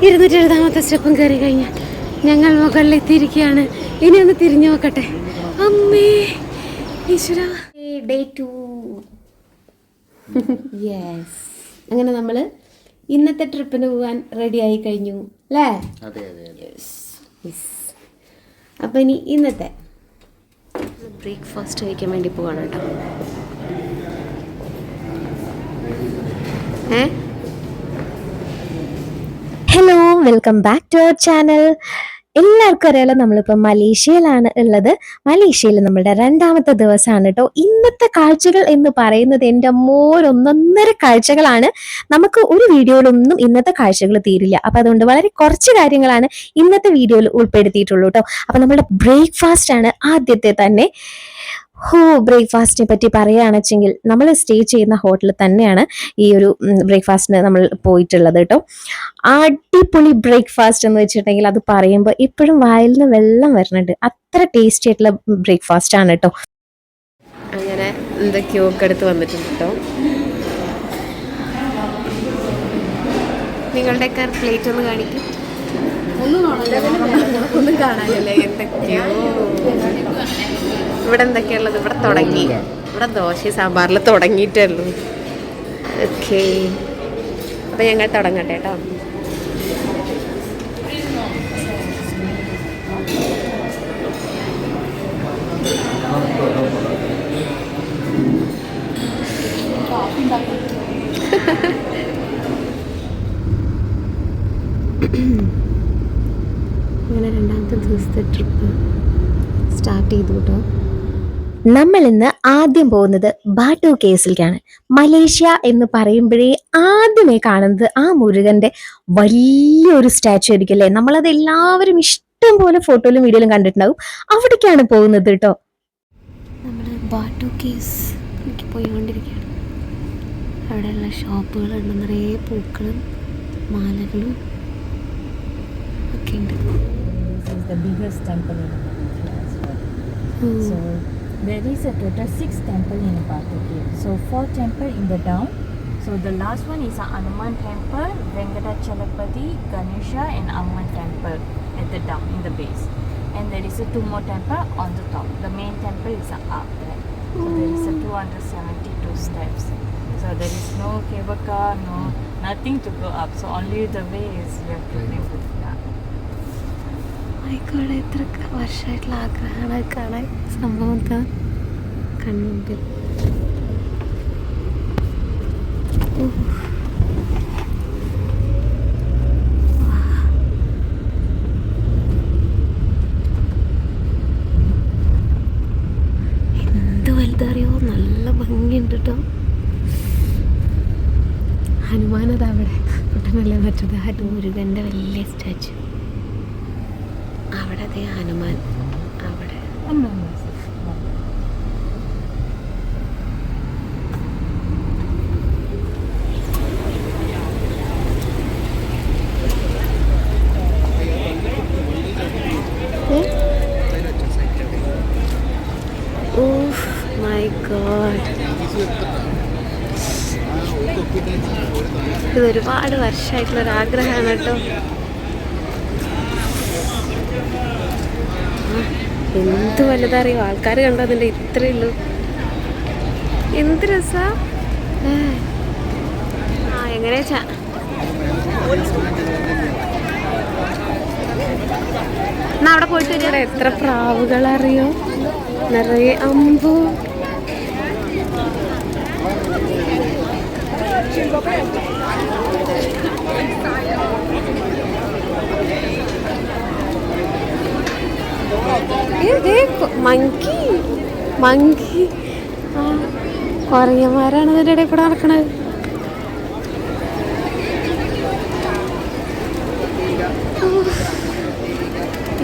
270ാമത്തെ സ്റ്റെപ്പും കയറി കഴിഞ്ഞാൽ ഞങ്ങൾ മുകളിലെത്തിയിരിക്കുകയാണ്. ഇനി ഒന്ന് തിരിഞ്ഞു നോക്കട്ടെ. അമ്മേ ഈശ്വര. ഡേ 2. യെസ്, അങ്ങനെ നമ്മൾ ഇന്നത്തെ ട്രിപ്പിന് പോകാൻ റെഡി ആയി കഴിഞ്ഞു അല്ലേ? അപ്പം ഇനി ഇന്നത്തെ ബ്രേക്ക്ഫാസ്റ്റ് കഴിക്കാൻ വേണ്ടി പോവാണ് കേട്ടോ. Hello, welcome back to our channel. എല്ലാവർക്കും അറിയാലോ, നമ്മളിപ്പോൾ മലേഷ്യയിലാണ് ഉള്ളത്. മലേഷ്യയിൽ നമ്മളുടെ 2ാമത്തെ ദിവസമാണ് കേട്ടോ. ഇന്നത്തെ കാഴ്ചകൾ എന്ന് പറയുന്നത് എൻ്റെ ഒന്നൊന്നര കാഴ്ചകളാണ്. നമുക്ക് ഒരു വീഡിയോയിലൊന്നും ഇന്നത്തെ കാഴ്ചകൾ തീരില്ല. അപ്പം അതുകൊണ്ട് വളരെ കുറച്ച് കാര്യങ്ങളാണ് ഇന്നത്തെ വീഡിയോയിൽ ഉൾപ്പെടുത്തിയിട്ടുള്ളൂ കേട്ടോ. അപ്പം നമ്മുടെ ബ്രേക്ക്ഫാസ്റ്റ് ആണ് ആദ്യത്തെ തന്നെ. ബ്രേക്ക്ഫാസ്റ്റിനെ പറ്റി പറയുകയാണെച്ചെങ്കിൽ നമ്മൾ സ്റ്റേ ചെയ്യുന്ന ഹോട്ടലിൽ തന്നെയാണ് ഈ ഒരു ബ്രേക്ക്ഫാസ്റ്റിന് നമ്മൾ പോയിട്ടുള്ളത് കേട്ടോ. അടിപൊളി ബ്രേക്ക്ഫാസ്റ്റ് എന്ന് വെച്ചിട്ടുണ്ടെങ്കിൽ അത് പറയുമ്പോൾ ഇപ്പോഴും വായിൽ നിന്ന് വെള്ളം വരുന്നുണ്ട്. അത്ര ടേസ്റ്റി ആയിട്ടുള്ള ബ്രേക്ക്ഫാസ്റ്റ് ആണ് കേട്ടോ. അങ്ങനെ എന്തൊക്കെയോ ഒക്കെ എടുത്ത് വന്നിട്ടുണ്ട് കേട്ടോ. നിങ്ങളുടെയൊക്കെ പ്ലേറ്റ് ഒന്ന് കാണിക്കും. ഒന്നും കാണാനില്ലേ? എന്തൊക്കെയോ ഇവിടെ എന്തൊക്കെയുള്ളത്? ഇവിടെ തുടങ്ങി, ഇവിടെ ദോശ സാമ്പാറിൽ തുടങ്ങിയിട്ടേ ഉള്ളൂ. ഓക്കെ, അപ്പം ഞങ്ങൾ തുടങ്ങട്ടെ കേട്ടോ. അങ്ങനെ 2ാമത്തെ ദിവസത്തെ ട്രിപ്പ് സ്റ്റാർട്ട് ചെയ്തു കേട്ടോ. നമ്മൾ ഇന്ന് ആദ്യം പോകുന്നത് ബാട്ടു കേസിലേക്കാണ്. മലേഷ്യ എന്ന് പറയുമ്പോഴേ ആദ്യമേ കാണുന്നത് ആ മുരുകന്റെ വലിയൊരു സ്റ്റാച്ചു ആയിരിക്കും അല്ലേ? നമ്മളത് എല്ലാവരും ഇഷ്ടം പോലെ ഫോട്ടോയിലും വീഡിയോയിലും കണ്ടിട്ടുണ്ടാവും. അവിടേക്കാണ് പോകുന്നത് കേട്ടോ. നമ്മൾ ബാട്ടു കേസിലേക്ക് പോയിക്കൊണ്ടിരിക്കുകയാണ്. അവിടെയുള്ള ഷോപ്പുകളുണ്ട്, നിറയെ പൂക്കളും മാലകളും ഒക്കെ ഉണ്ട്. So there is a total 6 temple in Batu Cave. So 4 temple in the down. So the last one is a Hanuman temple, Venkatachalapati, Ganesha and Amman temple at the down in the base. And there is a 2 more temple on the top. The main temple is up there. So there is a 272 steps. So there is no cable car, no nothing to go up. So only the way is you have to live with that. ആയിക്കോട്ടെ, എത്ര വർഷമായിട്ടുള്ള ആഗ്രഹമാണ് കാണാൻ. സംഭവം കൺമുമ്പിൽ. എന്ത് വലുതറിയോ, നല്ല ഭംഗിയുണ്ട് കേട്ടോ. ഹനുമാനത് അവിടെ കുട്ടനല്ലേ മറ്റത് മുരുകൻ്റെ വലിയ സ്റ്റാച്ചു. അവിടെ അതേ ഹനുമാൻ അവിടെ. മൈ ഗോഡ്, ഇത് ഒരുപാട് വർഷമായിട്ടുള്ളൊരാഗ്രഹമാണ് കേട്ടോ. എന്ത് വലുതറിയോ, ആൾക്കാർ കണ്ടതിൻ്റെ ഇത്രയേ ഉള്ളൂ. എന്ത് രസാ. എങ്ങനെയാ എന്നാ അവിടെ പോയിട്ട് വരിക. എത്ര പ്രാവുകളറിയോ, നിറയെ അമ്പു. മങ്കി മങ്കി കുറങ്ങന്മാരാണ് ഇതിൻ്റെ ഇടയിൽ കൂടെ നടക്കണത്.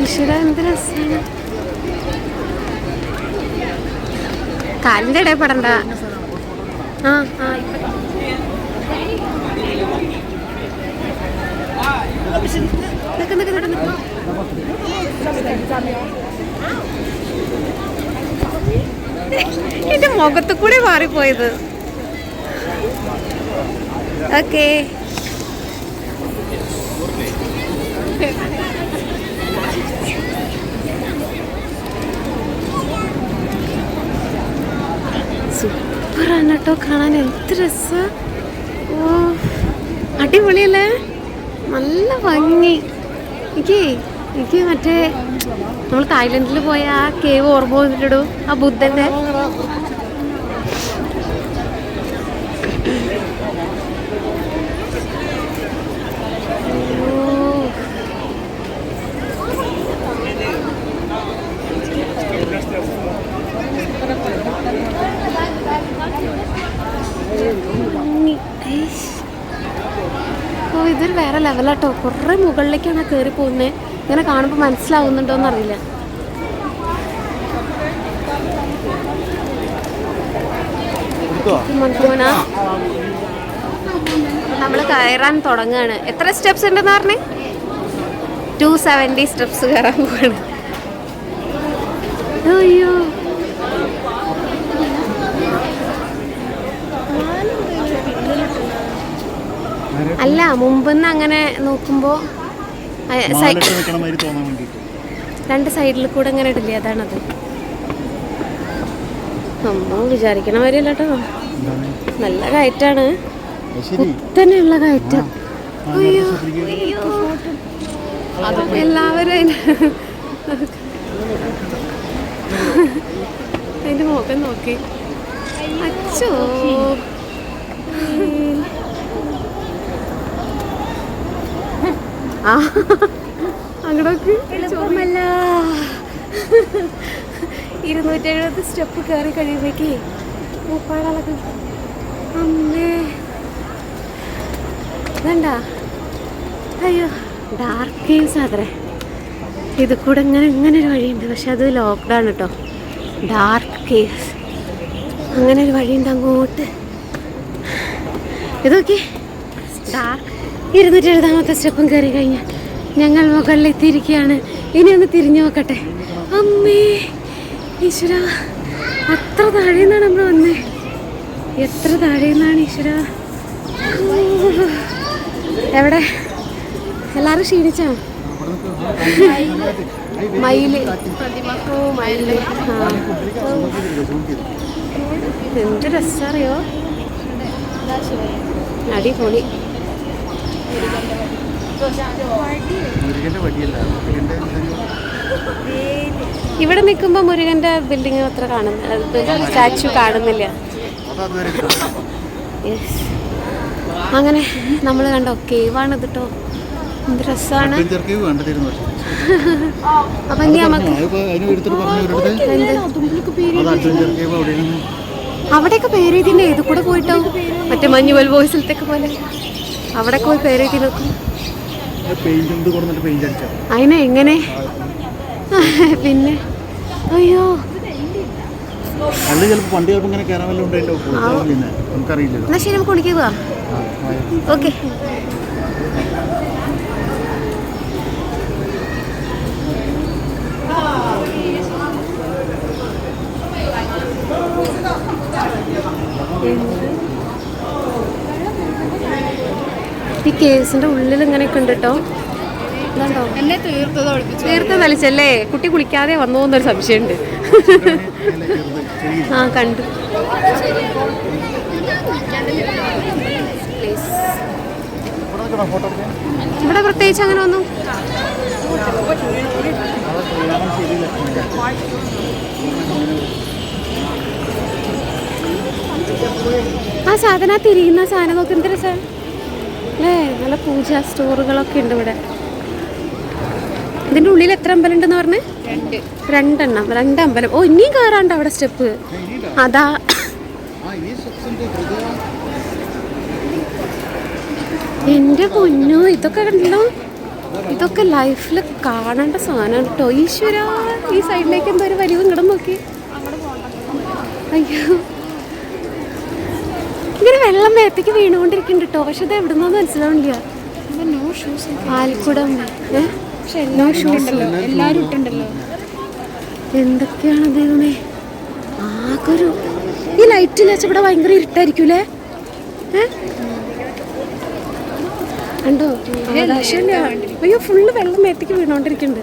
ഈശ്വര, എന്ത് രസമാണ്. കാലിൻ്റെ ഇടയിൽ പെടണ്ട. എന്റെ മുഖത്ത് കൂടെ മാറിപ്പോയത്. ഓക്കെ, കേട്ടോ കാണാൻ. എന്ത് രസാ. ഓ അടിപൊളിയല്ലേ, നല്ല ഭംഗി. എനിക്ക് മറ്റേ നമ്മൾ തായ്ലൻഡിൽ പോയ ആ കേവ് ഓർമ്മ വന്നിട്ടിടും, ആ ബുദ്ധൻ്റെ. ഓ ഇതൊരു വേറെ ലെവലാട്ടോ. കുറേ മുകളിലേക്കാണ് കയറി പോകുന്നത്. ഇങ്ങനെ കാണുമ്പോൾ മനസ്സിലാവുന്നുണ്ടോന്ന് അറിയില്ല. നമ്മൾ കയറാൻ തുടങ്ങുകയാണ്. എത്ര സ്റ്റെപ്സ് ഉണ്ടെന്ന് പറഞ്ഞേ? 270 സ്റ്റെപ്സ് കയറാൻ പോവാണ്. അയ്യോ അല്ല, മുമ്പെന്ന് അങ്ങനെ നോക്കുമ്പോ രണ്ട് സൈഡിൽ കൂടെ അങ്ങനെ ഇടില്ലേ, അതാണത്. നമ്മൾ വിചാരിക്കണ മാതിരിയല്ല കേട്ടോ, നല്ല കയറ്റാണ്, കുത്തനെയുള്ള കയറ്റം. അയ്യോ അയ്യോ, എല്ലാവരും അതിന്റെ മുഖം നോക്കി. അച്ചോ ആ അങ്ങോട്ടൊക്കെ എളുപ്പമല്ല. 270 സ്റ്റെപ്പ് കയറി കഴിയുമ്പോഴേക്കേ മൂപ്പാടളക്ക്. അമ്മേ വേണ്ട. അയ്യോ ഡാർക്ക് കേവ്സ് അത്രേ. ഇത് കൂടെ ഇങ്ങനെ ഒരു വഴിയുണ്ട്, പക്ഷെ അത് ലോക്ക്ഡൗൺ കേട്ടോ. ഡാർക്ക് കേവ്സ് അങ്ങനെ ഒരു വഴിയുണ്ട് അങ്ങോട്ട്. ഇതൊക്കെ ഡാർക്ക്. 270 സ്റ്റെപ്പും കയറി കഴിഞ്ഞാൽ ഞങ്ങൾ മുകളിലെത്തിയിരിക്കുകയാണ്. ഇനി ഒന്ന് തിരിഞ്ഞു നോക്കട്ടെ. അമ്മേ ഈശ്വര, അത്ര താഴെ നിന്നാണ് നമ്മൾ വന്നേ. എത്ര താഴെ നിന്നാണ് ഈശ്വര. എവിടെ എല്ലാവരും ക്ഷീണിച്ചാ? മയില്. ഓ മയില്. ആ എന്ത് രസറിയോ, അടിപൊളി. ഇവിടെ നിൽക്കുമ്പോൾ മുരുകൻ്റെ ബിൽഡിങ് അത്ര കാണുന്നില്ല, സ്റ്റാച്ചു കാണുന്നില്ല. അങ്ങനെ നമ്മൾ കണ്ടോ കേവാണ് ഇത് കേട്ടോ. എന്ത് രസമാണ്. അപ്പൊ ഇനി നമുക്ക് അവിടെയൊക്കെ പേരെഴുതിൻ്റെ ഏത് കൂടെ പോയിട്ടോ, മറ്റേ മഞ്ഞുവൽ ബോയ്സിലത്തേക്ക് പോലെ അവിടെ പോയി പേരെഴുതി നോക്കും. അതിനെ എങ്ങനെ പിന്നെ അയ്യോ എന്നാ ശരി, നമുക്ക് കുടിക്കുക. ഓക്കെ ഈ കേസിന്റെ ഉള്ളിൽ ഇങ്ങനെയൊക്കെ ഉണ്ട് കേട്ടോ. തീർത്ത തളിച്ചല്ലേ, കുട്ടി കുളിക്കാതെ വന്നു എന്നൊരു സംശയമുണ്ട്. ആ കണ്ടു. ഇവിടെ പ്രത്യേകിച്ച് അങ്ങനെ ഒന്നും ആ സാധനം തിരിയുന്ന സാധനം നോക്കി എന്ത് രസം അല്ലേ. നല്ല പൂജ സ്റ്റോറുകളൊക്കെ ഉണ്ട് ഇവിടെ. ഇതിൻ്റെ ഉള്ളിൽ എത്ര അമ്പലം ഉണ്ടെന്ന് പറഞ്ഞ്? 2 അമ്പലം. ഓ ഇനിയും കയറാണ്ട് അവിടെ സ്റ്റെപ്പ്. അതാ എൻ്റെ പൊന്നോ, ഇതൊക്കെ കണ്ടല്ലോ. ഇതൊക്കെ ലൈഫിൽ കാണേണ്ട സാധനം കേട്ടോ. ഈശ്വര, ഈ സൈഡിലേക്ക് എന്തോ ഒരു വലിവ് ഇങ്ങോട്ട് നോക്കി. അയ്യോ ഇങ്ങനെ വെള്ളം മേത്തേക്ക് വീണുകൊണ്ടിരിക്കുന്നുണ്ട് കേട്ടോ. പക്ഷെ ഇത് എവിടുന്നോന്ന് മനസ്സിലാവില്ല. ആൽക്കുടം എല്ലാവരും ഇട്ടുണ്ടല്ലോ. എന്തൊക്കെയാണ് ദൈവമേ. ആകൊരു ഈ ലൈറ്റിൽ വെച്ച ഇവിടെ ഭയങ്കര ഇരുട്ടായിരിക്കൂലേ. കണ്ടോ ആകാശമില്ല. അയ്യോ ഫുള്ള് വെള്ളം മേത്തേക്ക് വീണോണ്ടിരിക്കുന്നുണ്ട്.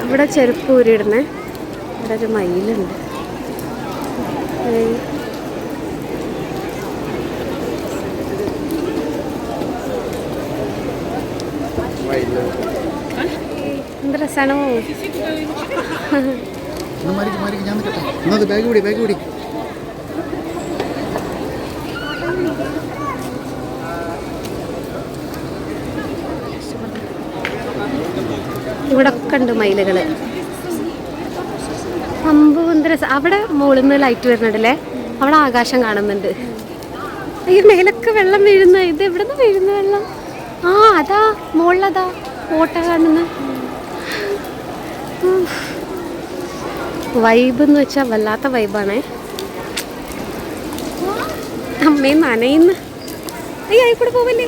ഇവിടെ ചെരുപ്പ് ഊരിയിടുന്നേ. ഇവിടെ ഒരു മയിലുണ്ട്. എന്ത് രസമാണോ. ഇവിടെ ഒക്കെ ഉണ്ട് മയിലുകൾ. സംഭവം എന്ത് രസം. അവിടെ മുകളിൽ നിന്ന് ലൈറ്റ് വരുന്നുണ്ടല്ലേ, അവിടെ ആകാശം കാണുന്നുണ്ട്. ഈ മേലൊക്കെ വെള്ളം വീഴുന്ന, ഇത് എവിടെ നിന്ന് വീഴുന്ന വെള്ളം? ആ അതാ മുകളിലതാ ഓട്ട കാണുന്ന. വൈബ് എന്ന് വെച്ചാൽ വല്ലാത്ത വൈബാണേ. അമ്മയും നനയുന്ന. അയ്യ ആയിക്കൂടെ പോവല്ലേ.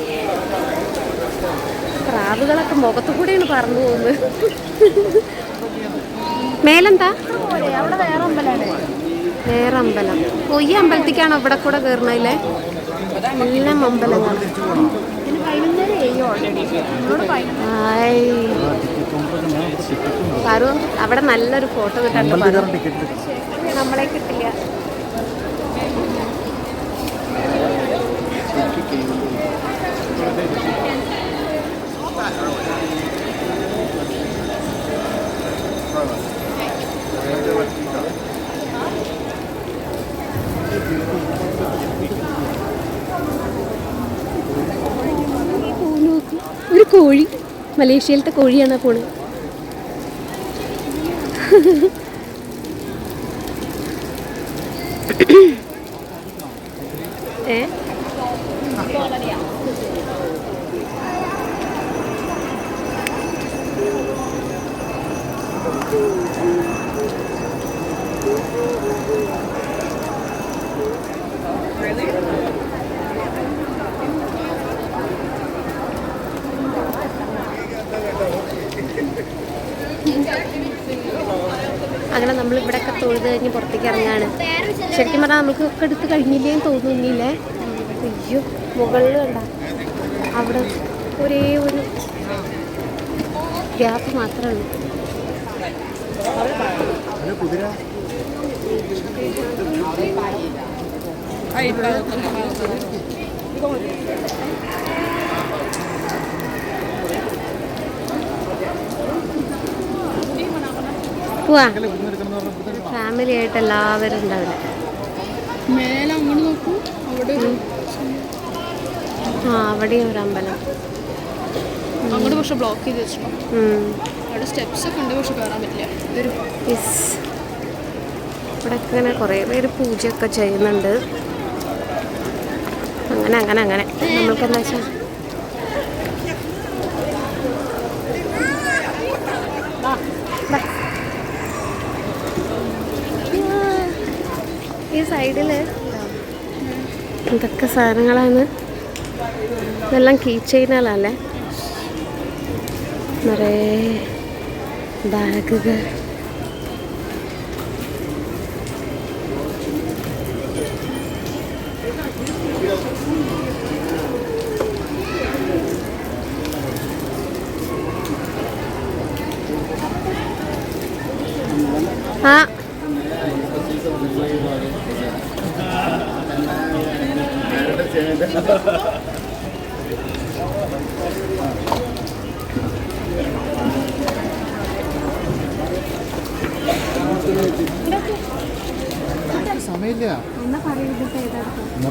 പ്രാവുകളൊക്കെ മുഖത്തു കൂടെയാണ് പറന്നു പോകുന്നത്. മേലെന്താ? വേറെ അമ്പലം. ഓ ഈ അമ്പലത്തേക്കാണോ ഇവിടെ കൂടെ കയറണല്ലേ? എല്ലാം അമ്പലങ്ങൾ. പാറു അവിടെ നല്ലൊരു ഫോട്ടോ കിട്ടാണ്ട്. നമ്മളെ കിട്ടില്ല. ഒരു കോഴി, മലേഷ്യയിലത്തെ കോഴിയാണ് പോണത്. ഏ അങ്ങനെ നമ്മൾ ഇവിടെയൊക്കെ തൊഴുത് കഴിഞ്ഞ് പുറത്തേക്ക് ഇറങ്ങാണ്. ശരിക്കും പറഞ്ഞാൽ നമുക്ക് ഒക്കെ എടുത്ത് കഴിഞ്ഞില്ലേന്ന് തോന്നുന്നില്ലേ? അയ്യോ മുകളിൽ കണ്ട അവിടെ ഒരേ ഒരു ഗ്യാപ്പ് മാത്രമേ ഉള്ളൂ. പോവാ. ഫാമിലി ആയിട്ട് എല്ലാവരും ഉണ്ടാവില്ല. ആ അവിടെയും ഒരു അമ്പലം. അങ്ങോട്ട് പക്ഷെ ബ്ലോക്ക് ചെയ്ത് വെച്ചിട്ടുണ്ട്. അവിടെ സ്റ്റെപ്സ് ഒക്കെ ഉണ്ട്, പക്ഷെ കയറാൻ പറ്റില്ല. ഇവിടെ ഇങ്ങനെ കുറേ പേര് പൂജയൊക്കെ ചെയ്യുന്നുണ്ട്. അങ്ങനെ അങ്ങനെ അങ്ങനെ നമ്മൾക്ക് എന്താ വെച്ചാൽ ഈ സൈഡിൽ എന്തൊക്കെ സാധനങ്ങളാണ്. ഇതെല്ലാം കീ ചെയിനുകളല്ലേ, നിറയെ ബാഗുകൾ. ആ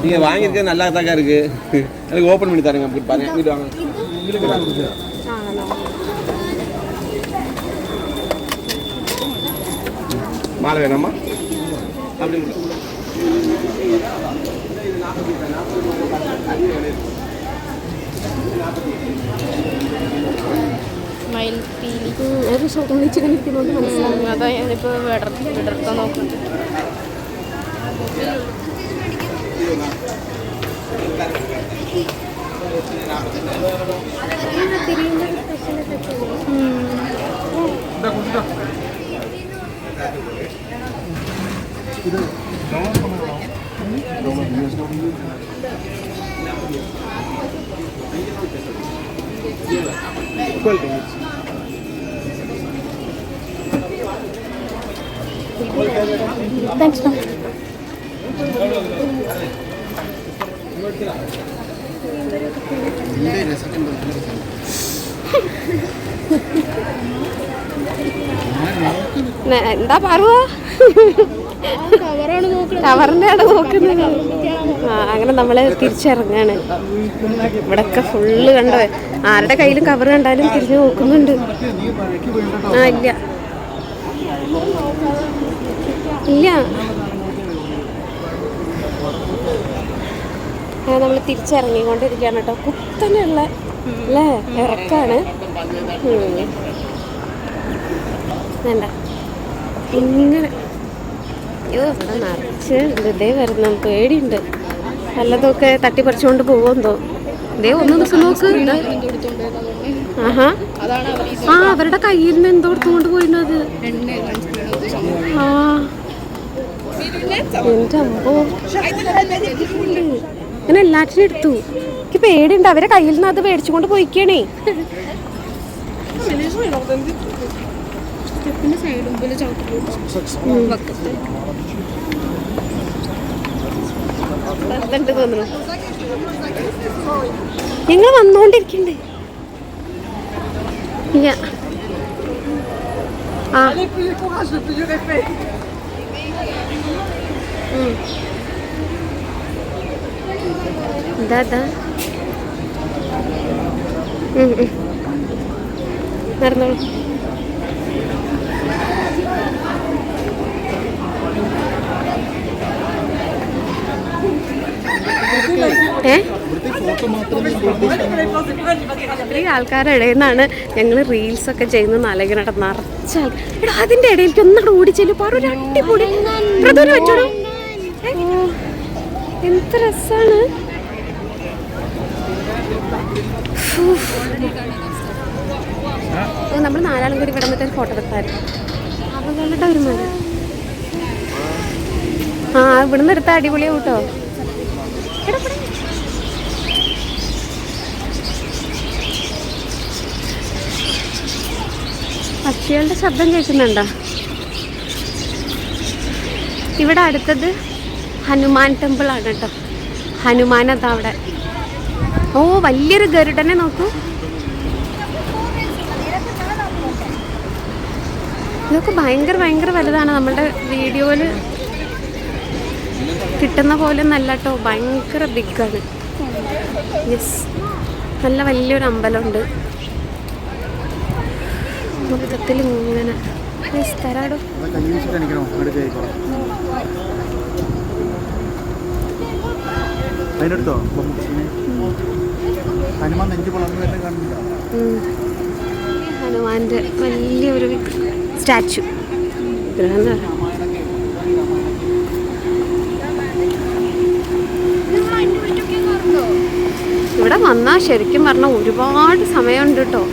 நீங்க வாங்கியிருக்க நல்லா தாங்க இருக்கு. எனக்கு ஓப்பன் பண்ணி தரேங்க. அப்படி பாருங்க. இது வாங்க. மாலை வேணாமா? அப்படி മയിൽപ്പീലി ഒരു ഒന്നിച്ചിങ്ങനെ ഇരിക്കുന്നതുകൊണ്ട് മനസ്സിലാവും. അതാ ഞാനിപ്പോൾ വിടർത്താൻ നോക്കുന്നത്. Thanks ma'am. എന്താ പറയുക, കവറിൻ്റെ ആണ് നോക്കുന്നത്. ആ അങ്ങനെ നമ്മൾ തിരിച്ചിറങ്ങാണ്. ഇവിടെയൊക്കെ ഫുള്ള് കണ്ടോ, ആരുടെ കയ്യിലും കവർ കണ്ടാലും തിരിഞ്ഞു നോക്കുന്നുണ്ട്. ആ ഇല്ല ഇല്ല, നമ്മൾ തിരിച്ചിറങ്ങിക്കൊണ്ടിരിക്കുകയാണ് കേട്ടോ. കുത്തനെയുള്ള അല്ലേ ഇറക്കാണ്. വേണ്ട ഇങ്ങനെ, അയ്യോ ഇവിടെ നിറച്ച് ഇതേ വരുന്ന പേടിയുണ്ട്. വല്ലതൊക്കെ തട്ടിപ്പറിച്ചുകൊണ്ട് പോകുമെന്തോ. ഇതേ ഒന്ന് ദിവസം നോക്ക്. ആഹാ ആ അവരുടെ കയ്യിൽ നിന്ന് എന്തോ എടുത്തുകൊണ്ട് പോയിരുന്നത്. ആ എൻ്റെ അമ്പോ, അങ്ങനെ എല്ലാറ്റിനും എടുത്തു. എനിക്ക് പേടിയുണ്ട്. അവരെ കയ്യിൽ നിന്ന് അത് മേടിച്ചുകൊണ്ട് പോയിക്കണേ. തോന്നുന്നു ഞങ്ങൾ വന്നോണ്ടിരിക്കണ്ടേ. ഇല്ല ആ എന്താ നടന്നോളൂ. ഇത്രയും ആൾക്കാരുടെ ഇടയിൽ നിന്നാണ് ഞങ്ങൾ റീൽസൊക്കെ ചെയ്യുന്നത്. നാലകനട നിറച്ച എടാ അതിൻ്റെ ഇടയിലേക്ക് ഒന്നവിടെ ഓടിച്ചെല്ലു. ഒരു അടിപൊളി പ്രതൂര് വെച്ചോളൂ. എന്ത് രസാണ്. നമ്മൾ നാലാളും കൂടി ഇവിടെ നിന്നിട്ട് ഫോട്ടോ എടുത്തായിരുന്നു. അവകളുടെ ഒരു മതി. ആ ഇവിടുന്ന് എടുത്ത അടിപൊളിയാവും കേട്ടോ. പക്ഷികളുടെ ശബ്ദം കേൾക്കുന്നുണ്ടോ? ഇവിടെ അടുത്തത് ഹനുമാൻ ടെമ്പിൾ ആണ് കേട്ടോ. ഹനുമാൻ അതാ അവിടെ. ഓ വലിയൊരു ഗരുഡനെ നോക്കൂ. ഇതൊക്കെ ഭയങ്കര ഭയങ്കര വലുതാണ്. നമ്മളുടെ വീഡിയോയിൽ കിട്ടുന്ന പോലെ നല്ല കേട്ടോ. ഭയങ്കര ബിഗാണ്. യെസ്, നല്ല വലിയൊരു അമ്പലമുണ്ട്. മൊത്തത്തിൽ ഇങ്ങനെ തരാടോ. ഹനുമാന്റെ വലിയൊരു സ്റ്റാച്ചു. ഇവിടെ വന്നാൽ ശരിക്കും പറഞ്ഞാൽ ഒരുപാട് സമയമുണ്ട് കേട്ടോ.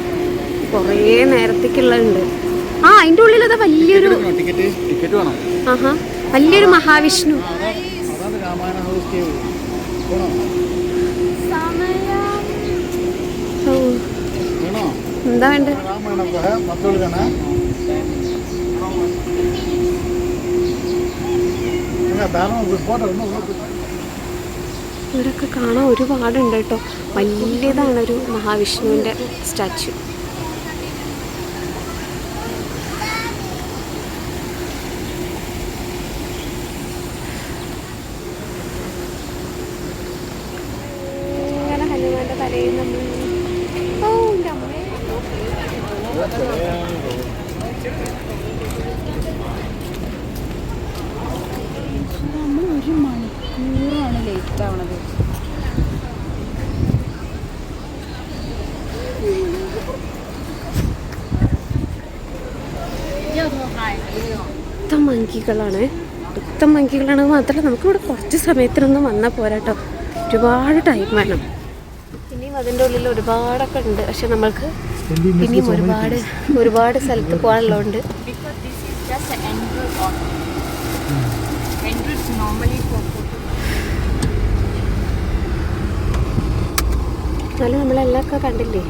കുറേ നേരത്തേക്കുള്ളുണ്ട്. ആ അതിൻ്റെ ഉള്ളിലത് വലിയൊരു ആഹാ വലിയൊരു മഹാവിഷ്ണു. എന്താ വേണ്ട ഇവിടെയൊക്കെ കാണാൻ ഒരുപാടുണ്ട് കേട്ടോ. വലിയതാണ് ഒരു മഹാവിഷ്ണുവിൻ്റെ സ്റ്റാച്ചു. ഇങ്ങനെ ഹനുമാന്റെ തലയിൽ നമ്മൾ നമ്മൾ 1 മണിക്കൂറാണ് ലേറ്റ് ആവണത്. മങ്കികളാണ് മാത്രമല്ല നമുക്കിവിടെ കുറച്ച് സമയത്തിനൊന്നും വന്നാൽ പോരാട്ടോ. ഒരുപാട് ടൈം വേണം. ഇനിയും അതിൻ്റെ ഉള്ളിൽ ഒരുപാടൊക്കെ ഉണ്ട്. പക്ഷെ നമ്മൾക്ക് ഇനിയും ഒരുപാട് സ്ഥലത്ത് പോകാനുള്ളതുകൊണ്ട് എന്നാലും നമ്മളെല്ലാം ഒക്കെ കണ്ടില്ലേ.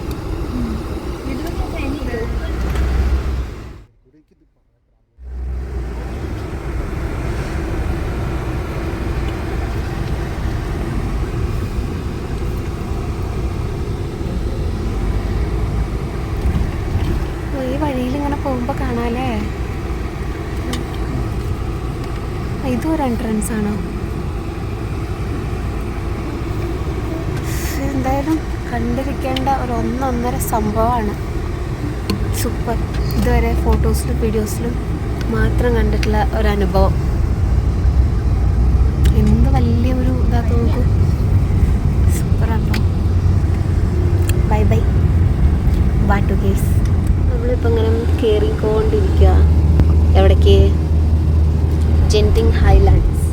കാണാല്ലേ. ഇതും ഒരു എൻട്രൻസ് ആണോ? എന്തായാലും കണ്ടിരിക്കേണ്ട ഒരു 1.5 സംഭവമാണ്. സൂപ്പർ. ഇതുവരെ ഫോട്ടോസിലും വീഡിയോസിലും മാത്രം കണ്ടിട്ടുള്ള ഒരനുഭവം. എന്ത് വലിയൊരു ഇതാ നോക്കൂ. സൂപ്പറാണോ. ബൈ ബൈ ബാട്ടു കേസ്. നമ്മളിപ്പോൾ ഇങ്ങനെ കയറിക്കൊണ്ടിരിക്കുക. എവിടേക്ക്? ജെൻറ്റിങ് ഹൈലാൻഡ്സ്,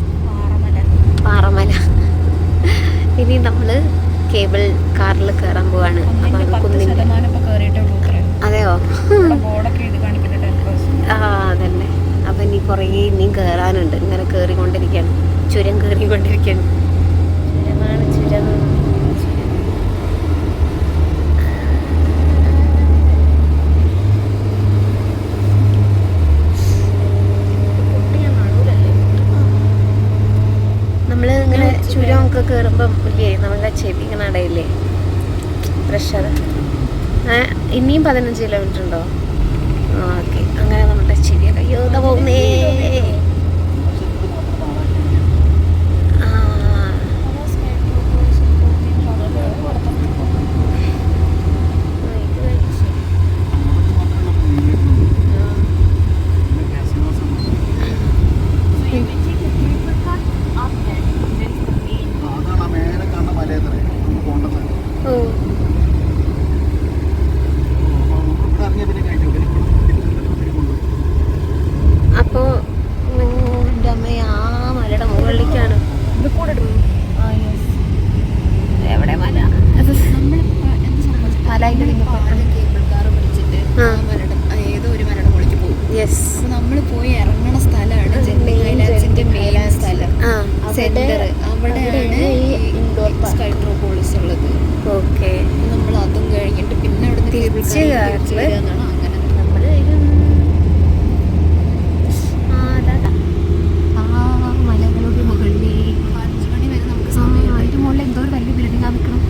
പാറമല. ഇനി നമ്മൾ കേബിൾ കാറിൽ കയറാൻ പോവാണ്. അതെയോ? ആ അതന്നെ. അപ്പം ഇനി കുറേ ഇനിയും കയറാനുണ്ട്. ഇങ്ങനെ കയറിക്കൊണ്ടിരിക്കുകയാണ്. ചുരം കയറിക്കൊണ്ടിരിക്കുകയാണ്. ചുരമാണ് ചുരം. നമ്മൾ ഇങ്ങനെ ചുരമൊക്കെ കയറുമ്പം ഇല്ലേ നമ്മളുടെ ചെവി ഇങ്ങനെ അടയില്ലേ പ്രഷർ. ഇനിയും 15 കിലോമീറ്റർ ഉണ്ടോ? ഓക്കെ. അങ്ങനെ നമ്മുടെ ചെവിയൊക്കെ അയ്യോ ഇതാ പോകുന്നേ. അപ്പോൾ എൻ്റെ അമ്മ ആ മലയുടെ മുകളിലേക്കാണ്. എവിടെ മല? ഏതോ ഒരു മലയുടെ മുകളിലേക്ക് പോകും. യെസ്. നമ്മൾ പോയി ഇറങ്ങണ സ്ഥലമാണ് ജെൻറ്റിങ് ഹൈലാൻഡ്സിന്റെ മെയിൻ സ്ഥലം. സെന്റർ അവിടെയാണ് ഈ സ്കൈട്രോപോളിസ് ഉള്ളത്. ഓക്കെ. നമ്മൾ അതും കഴിഞ്ഞിട്ട് പിന്നെ അവിടെ തിരിച്ച് അങ്ങനെ നമ്മൾ മലകളുടെ മുകളിൽ 5 മണി വരെ നമുക്ക് സമയം. അതിന്റെ മുകളിൽ എന്തോ ഒരു വലിയ ബിൽഡിംഗ് നിൽക്കണം.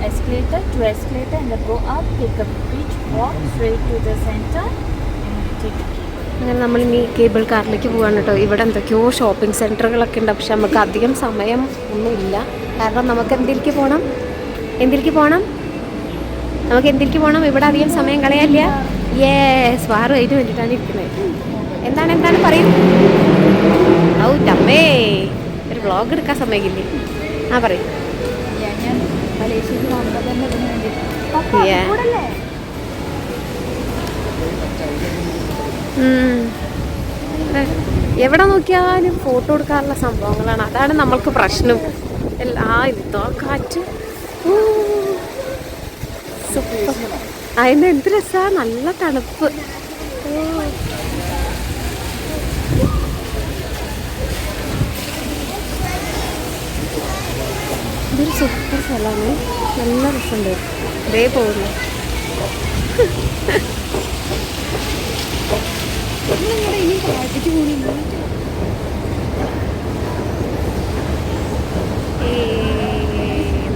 Escalator to escalator and go up, take a bridge, walk straight to the center and take the cable. അങ്ങനെ നമ്മളിനി കേബിൾ കാറിലേക്ക് പോകാണ് കേട്ടോ. ഇവിടെ എന്തൊക്കെയോ ഷോപ്പിംഗ് സെൻറ്ററുകളൊക്കെ ഉണ്ട്. പക്ഷെ നമുക്ക് അധികം സമയം ഒന്നുമില്ല. കാരണം നമുക്ക് എന്തിലേക്ക് പോകണം? നമുക്ക് എന്തിലേക്ക് പോകണം? ഇവിടെ അധികം സമയം കളയാനില്ല. യേസ്, വാറ് അതിന് വേണ്ടിയിട്ടാണ് ഇരിക്കുന്നത്. എന്താണ് പറയും? ഔ ടമ്മേ, ഒരു വ്ളോഗ് എടുക്കാൻ സമയമില്ലേ? ആ പറയും. ഞാൻ മലേഷ്യയിൽ വന്നത് തന്നെ ഇതിന് വേണ്ടിയിട്ട്. എവിടെ നോക്കിയാലും ഫോട്ടോ എടുക്കാനുള്ള സംഭവങ്ങളാണ്. അതാണ് നമ്മൾക്ക് പ്രശ്നം. ഇതോ കാറ്റ്. സൂപ്പർ. അതിന് എന്ത് രസമാണ്. നല്ല തണുപ്പ്. ഇതൊരു സൂപ്പർ സ്ഥലമാണ്. നല്ല രസമുണ്ട്. ഇതേ പോകുന്നു. ഇനി കാട്ടിട്ട് പോണില്ല.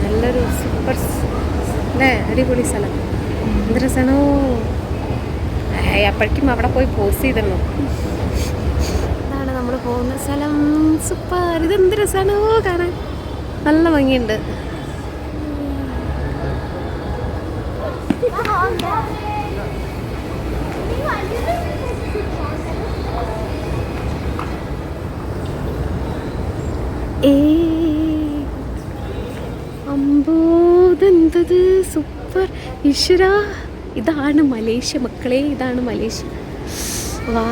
നല്ലൊരു സൂപ്പർ അല്ലേ, അടിപൊളി സ്ഥലം. എന്ത് രസമാണോ. അപ്പോഴേക്കും അവിടെ പോയി പോസ്റ്റ് ചെയ്തിരുന്നു. ഇതാണ് നമ്മൾ പോകുന്ന സ്ഥലം. സൂപ്പർ. ഇതെന്ത് രസമാണോ കാണാൻ. നല്ല ഭംഗിയുണ്ട്. അമ്പോതെന്തത് സൂപ്പർ. ഈശ്വര, ഇതാണ് മലേഷ്യ മക്കളെ. ഇതാണ് മലേഷ്യ. വാ,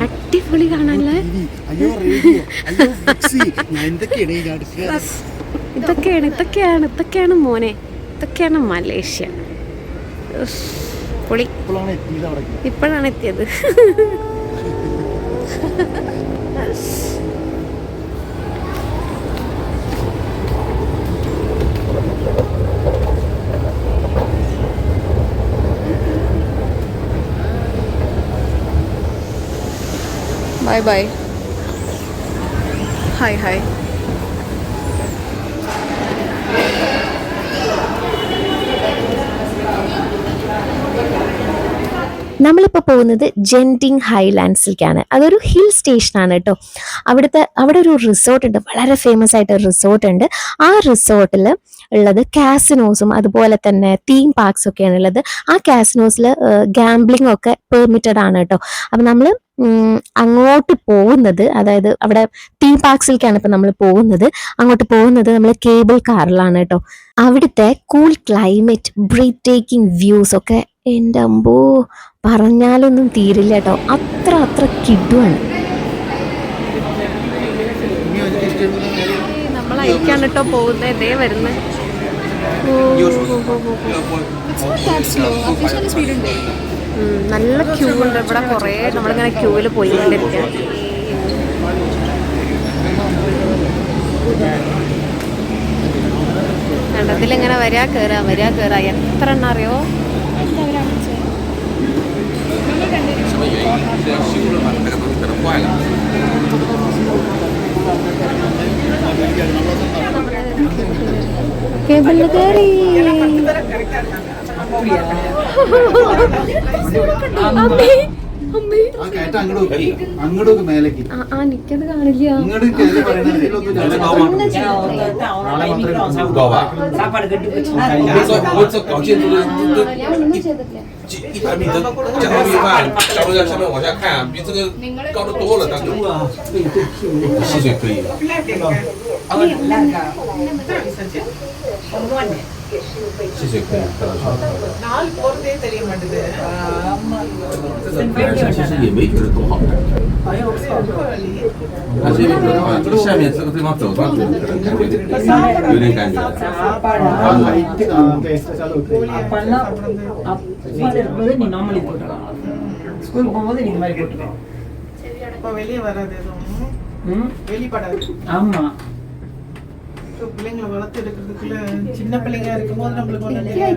അടിപൊളി കാണാനല്ലേ. ഇതൊക്കെയാണ് മോനെ. ഇതൊക്കെയാണ് മലേഷ്യ. പൊളി. ഇപ്പോഴാണ് എത്തിയത്. Bye bye. Hi hi. നമ്മളിപ്പോൾ പോകുന്നത് ജെൻറ്റിങ് ഹൈലാൻഡ്സിലേക്കാണ്. അതൊരു ഹിൽ സ്റ്റേഷനാണ് കേട്ടോ. അവിടെ ഒരു റിസോർട്ട് ഉണ്ട്, വളരെ ഫേമസ് ആയിട്ട് ഒരു റിസോർട്ട് ഉണ്ട്. ആ റിസോർട്ടിൽ ഉള്ളത് കാസിനോസും അതുപോലെ തന്നെ തീം പാർക്സ് ഒക്കെയാണ് ഉള്ളത്. ആ കാസിനോസിൽ ഗാംബ്ലിംഗ് ഒക്കെ പെർമിറ്റഡ് ആണ് കേട്ടോ. അപ്പം നമ്മൾ അങ്ങോട്ട് പോകുന്നത്, അതായത് അവിടെ തീം പാർക്സിലേക്കാണ് ഇപ്പം നമ്മൾ പോകുന്നത്. അങ്ങോട്ട് പോകുന്നത് നമ്മൾ കേബിൾ കാറിലാണ് കേട്ടോ. അവിടുത്തെ cool climate, breathtaking views ഒക്കെ എൻ്റെ അമ്പോ പറഞ്ഞാലൊന്നും തീരില്ല കേട്ടോ. അത്ര കിടുവാണ്. നമ്മളയക്കാണ് കേട്ടോ പോകുന്നത്. ഇതേ വരുന്നത്. നല്ല ക്യൂ ഉണ്ട് ഇവിടെ. കുറേ നമ്മളിങ്ങനെ ക്യൂവിൽ പോയിക്കൊണ്ടിരിക്കുക. കണ്ടതിലിങ്ങനെ വരിക കയറുക. എത്ര എണ്ണം അറിയോ? കേബിളിൽ കയറി. അങ്ങോട്ട് മേലേക്ക് എനിക്കത് കാണില്ല.100米的降落地方，降落在下面往下看，比这个高得多了，当中戏水可以。戏水可以，其实也没觉得多好看。但是因为这个下面这个地方走上去，可能感觉有点感觉。நீ நார்மலி போட்டுக்கலாம். ஸ்கூலுக்கு போகும்போது நீ இந்த மாதிரி போட்டுக்கலாம். இப்போ வெளியே வராது எதுவும் வெளிப்படாது. ஆமா, பிள்ளைங்களை வளர்த்து எடுக்கிறதுக்குள்ள சின்ன பிள்ளைங்க இருக்கும்போது நம்மளுக்கு ஒன்றும் தெரியாது.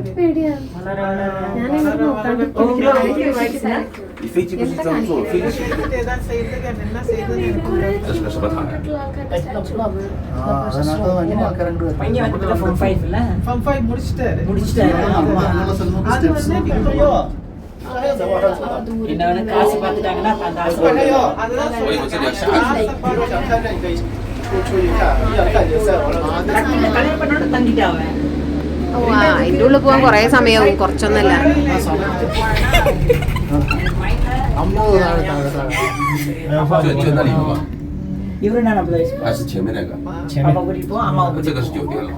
你飞机不是这样坐，飞机ஏதாவது செய்யறதுக்கு என்ன செய்யறதுன்னு எனக்கு 这是个什么塔呀？ பையன் வந்துட்டு ஃபார்ம் 5 இல்ல, ஃபார்ம் 5 முடிச்சிட்டாரு. அது என்னோட காசு பார்த்துட்டாங்கன்னா அந்த ஆசை அதுதான் 所以我这里要下去。 கல்யாணம் பண்ணோட தங்கிட்டாவன். അതിൻ്റെ ഉള്ളിൽ പോകാൻ കുറേ സമയമാവും, കുറച്ചൊന്നല്ല.就那里了吧？ இவரு நான் அப்படி 还是前面那个？ அப்பா கூட்டிட்டு போ, அம்மா这个是酒店了。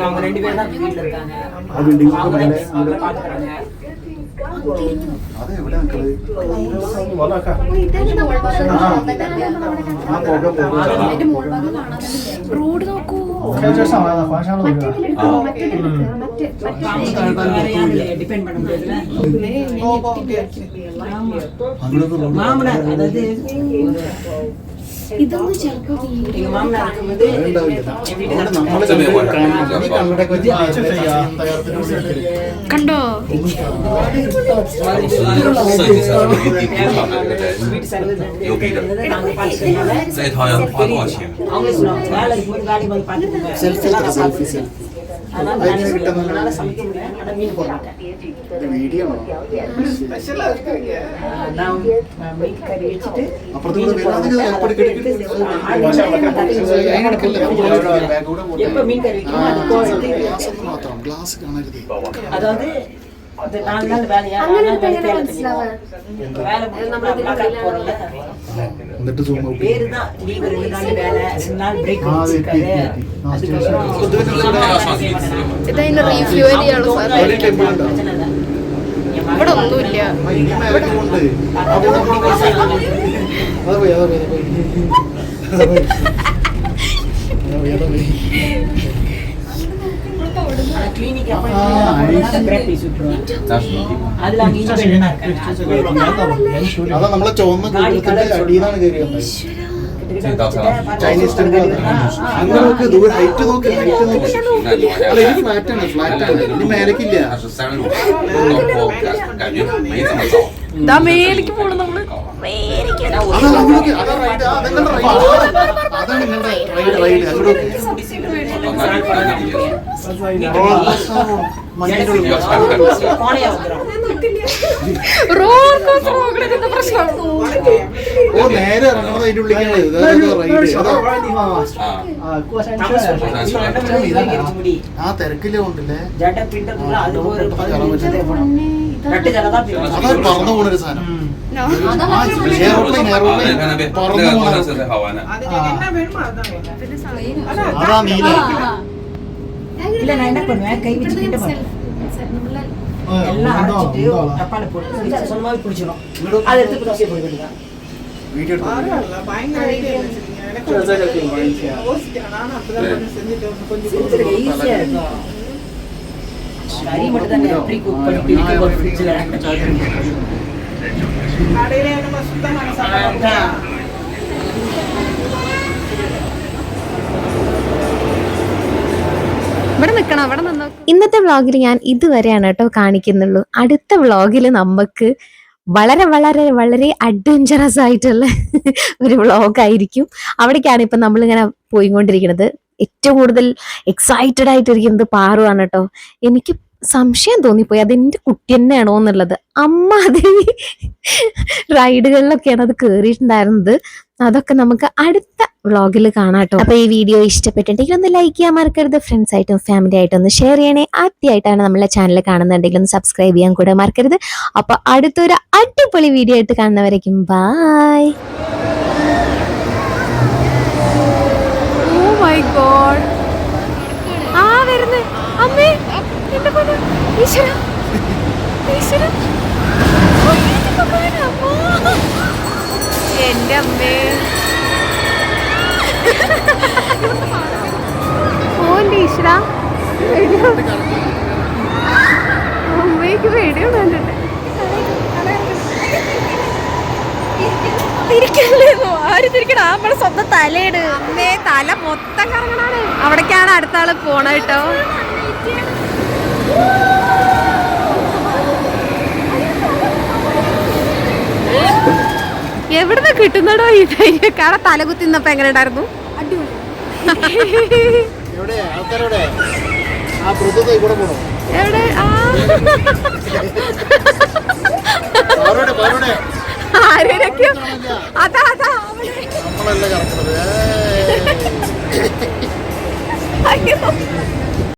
அவங்க 2 பேரும் தான் வீட்டுல இருக்காங்க. அவங்க பாத்துக்கிறாங்க. റോഡ് നോക്കൂ. டிபெண்ட் பண்ண முடியாதுல்ல. അങ്ങോട്ട് மாமனார் அதாவது ഇതൊന്നും ചിലപ്പോ எங்க மாமனார் இருக்கும்போது കണ്ടോ? 设计师那个地图上的那个人， வீட்டு செலவு牛逼的。 நாங்க பாத்துக்கிறோம். 这一套要花多少钱？ அவங்களே சொல்லுவாங்க வேலை இருக்கும்போது வேலைக்கு வந்து பாத்துக்கோங்க. அதனால சமைக்க முடியாது. ஆனா மீன் போட மாட்டேன். ஸ்பெஷலா இருக்காங்க. நான் மீன் கறி வச்சுட்டு எப்ப மீன் கறி வைக்கணுமோ அது போட்டு அதாவது அந்த 4 நாள் வேலையா வேலை போறல பேரு தான் லீவ் 2 நாள் வேலை 2 நாள் பிரேக் வச்சிருக்காரு. அதுக்கப்புறம் ഇതതിന്റെ റീഫ്യൂവൽ ചെയ്യാനുള്ള സാധനം. ഇവിടെ ഒന്നുമില്ല. கிளினிக் பிரேக் பீஸ் விட்டுருவோம். 那是一定。 அதுல அங்க இண்டிபெண்டன்டா இருக்காங்க. അതാ നമ്മളെ ചുവന്ന കുടുംബത്തിന്റെ അടിയിലാണ് കയറി വന്നത്. ചൈനീസ് ടെമ്പിൾ അങ്ങനെ നോക്ക്, ദൂരെ ഹൈറ്റ് നോക്ക്, ഹൈറ്റ് നോക്ക്. അല്ല ഇത് ഫ്ലാറ്റ് ആണ്, ഫ്ലാറ്റ് ആണ്, ഇനി മേലേക്കില്ല. 它是3路，高坡感觉没这么高。ഇതാ മേലേക്ക് പോണു നമ്മള്. റോൾ കോസ്റ്റർ പോകണത് എന്താ പ്രശ്നം? നേരെ ഇറങ്ങണത് അതിന്റെ ഉള്ളിലേക്കാണ്. ആ തിരക്കില് കൊണ്ടില്ലേ അതൊരു പറന്നു പോണൊരു സാധനം. അതാ നീല இல்ல நான் என்ன பண்ணுவேன் கை வச்சுக்கிட்டு எல்லாம் அரைச்சிட்டு டப்பால போட்டு சொன்னமாவே பிடிச்சிடும் அதை எடுத்து தோசையை போட வேண்டியதான் വീഡിയോ ഭയങ്കര ഐഡിയ நானும் அப்படிதான் செஞ்சுட்டு கொஞ்சம் ஈஸியா இருக்கும் கறி மட்டும் தான் ப்ரீ குக் பண்ணி பிரிக்க ஒரு ஃப்ரிட்ஜ்ல கடையில நம்ம சுத்தமான சாப்பாடு ഇവിടെ നിക്കണം, അവിടെ നിന്നോ. ഇന്നത്തെ വ്ളോഗിൽ ഞാൻ ഇതുവരെയാണ് കേട്ടോ കാണിക്കുന്നുള്ളൂ. അടുത്ത വ്ളോഗിൽ നമുക്ക് വളരെ വളരെ വളരെ അഡ്വഞ്ചറസ് ആയിട്ടുള്ള ഒരു വ്ളോഗായിരിക്കും. അവിടേക്കാണ് ഇപ്പം നമ്മളിങ്ങനെ പോയിക്കൊണ്ടിരിക്കുന്നത്. ഏറ്റവും കൂടുതൽ എക്സൈറ്റഡ് ആയിട്ടിരിക്കുന്നത് പാറുവാണ് കേട്ടോ. എനിക്ക് സംശയം തോന്നിപ്പോയി അതെന്റെ കുട്ടി തന്നെയാണോ എന്നുള്ളത്. അമ്മാതിരി റൈഡുകളിലൊക്കെയാണ് അത് കയറിയിട്ടുണ്ടായിരുന്നത്. അതൊക്കെ നമുക്ക് അടുത്ത വ്ളോഗിൽ കാണാം കേട്ടോ. അപ്പൊ ഈ വീഡിയോ ഇഷ്ടപ്പെട്ടിട്ടുണ്ടെങ്കിൽ ഒന്ന് ലൈക്ക് ചെയ്യാൻ മറക്കരുത്. ഫ്രണ്ട്സ് ആയിട്ടും ഫാമിലി ആയിട്ടും ഒന്ന് ഷെയർ ചെയ്യണേ. ആദ്യമായിട്ടാണ് നമ്മളെ ചാനൽ കാണുന്നുണ്ടെങ്കിൽ ഒന്ന് സബ്സ്ക്രൈബ് ചെയ്യാൻ കൂടെ മറക്കരുത്. അപ്പൊ അടുത്തൊരു അടിപൊളി വീഡിയോ ആയിട്ട് കാണുന്നവരേക്കും ബൈ. Oh my God. ആ വരുന്നേ അമ്മേ, എന്റെ പോലെ ഈശ്വര ഈശ്വര. എന്റെ അമ്മേ, ഓന്റെ ഈശ്വര അമ്മയ്ക്ക് പേടിയാണ് കണ്ടിട്ട്. തിരിക്കല്ലേന്നോ? ആര് തിരിക്കണം? നമ്മുടെ സ്വന്തം തലയിട്. അമ്മേ, തല മൊത്തം കറങ്ങണാണ്. അവിടേക്കാണ് അടുത്ത ആള് പോണ കേട്ടോ. എവിടുന്ന് കിട്ടുന്നടോ ഈ ധൈര്യക്കാരെ? തലകുത്തി നിന്നപ്പോ എങ്ങനെ ഉണ്ടായിരുന്നു? എവിടെ? ആരൊക്കെയോ അതാ അതാ അയ്യോ